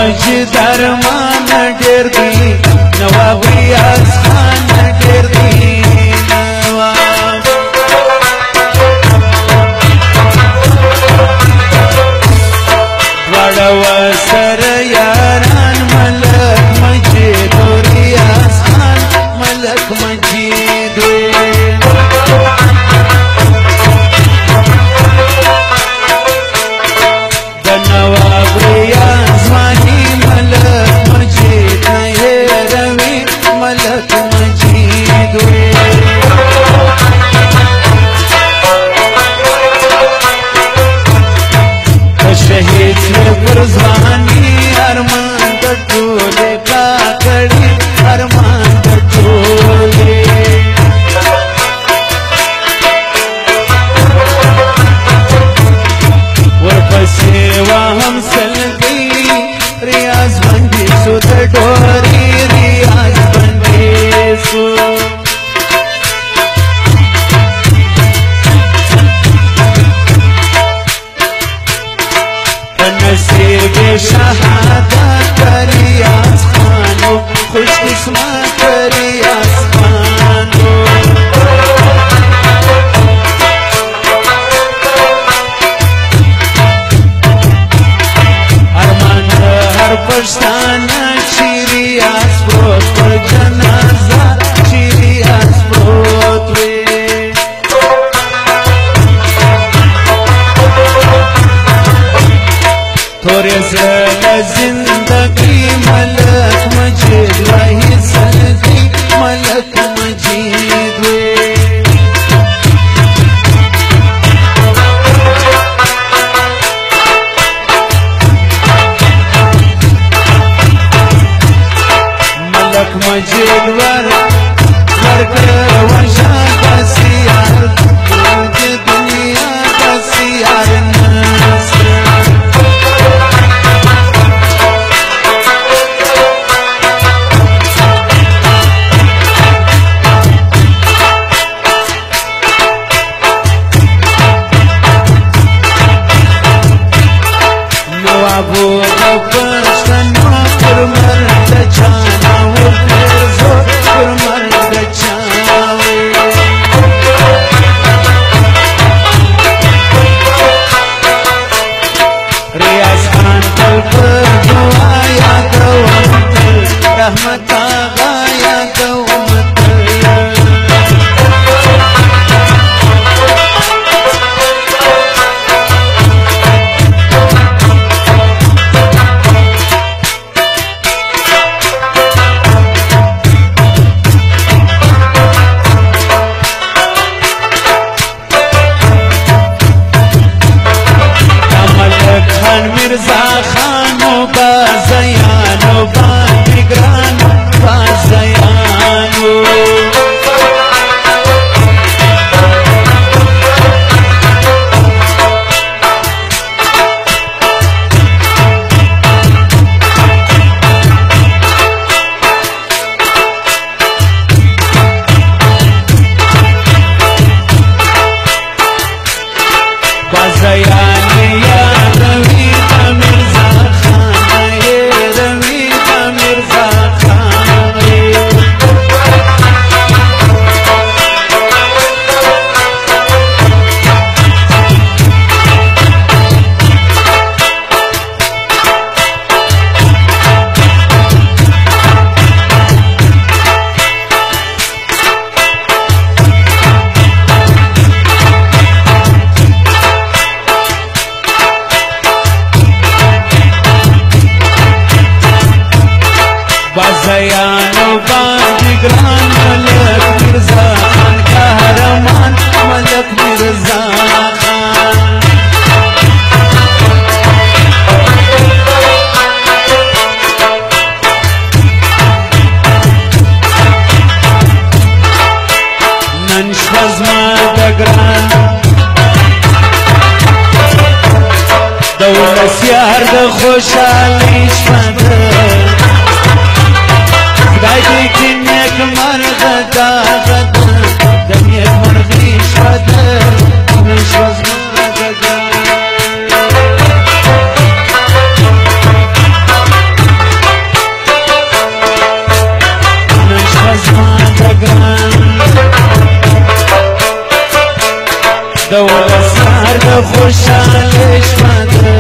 مجید ارمان ډیر دی نواب ریاض خان ډیر دی نواب دواړه ورسره یاران ملک مجید او ریاض خان ملک مجید د نواب ریاض وانی ملک مجید هیروي ملک مجید شهید پر ځواني ارمان د ټولې کاکړي ارمان د ټولې ورپسې وهم سلګي ریاض باندې سو د ډوري ریاض باندې سو نصیب شهادت ریاض خانو خوش قسمت ریاض خانو ارمان هر پښتانه چې ریاض پروت پر جنازه چې ریاض پروت وي تورې زړه زندګي ملک مجید وحید سلګي ملک مجید وي ملک مجید ورکړ ورشه بسیار د دنیا بسیار نصر ابو پښتنو پر مرد چانا ورزو پر مرد چانا ریاض خان تل پر دعا یادوم تل رحمت آغا یادوم میرزا خانو بازیانو باندې ګرانو بازیانو بازیانی یادوي میرزا خان هیروي میرزا خان بازیانو باندې ګران ملک میرزا خان قهرمان ملک میرزا خان نن شپه زما د ګران د ولس یار د خوشحالۍ شپه ده خدای دې کې نیک مرغ دا غد د نیک مرغۍ شپه ده نن شپه زما د ګران ولسار د خوشاله شپه ده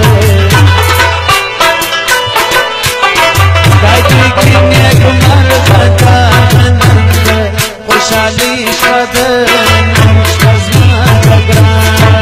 دا کې نیکمرغه ده نن خوشاله شپه ده نن شپه زما ده ګران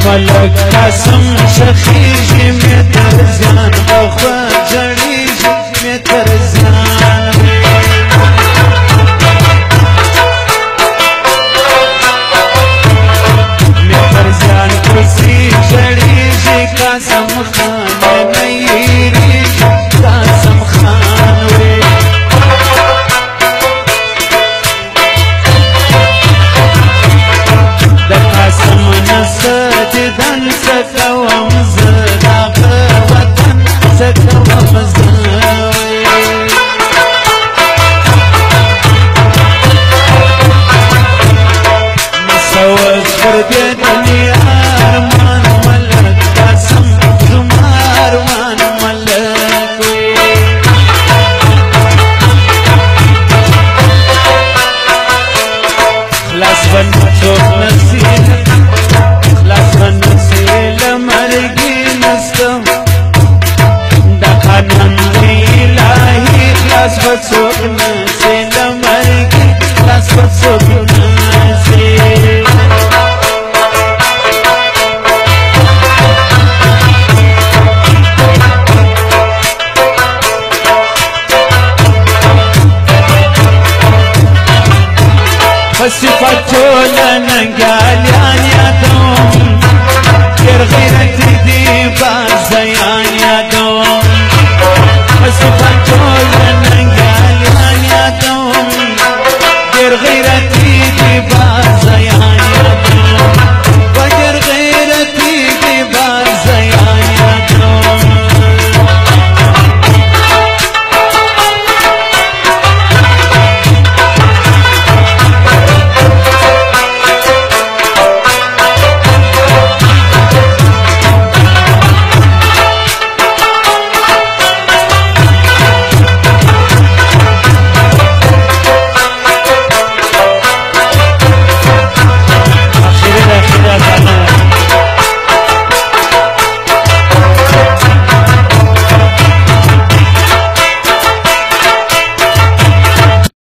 ملک قسم شخیجی می در زیان او خواجه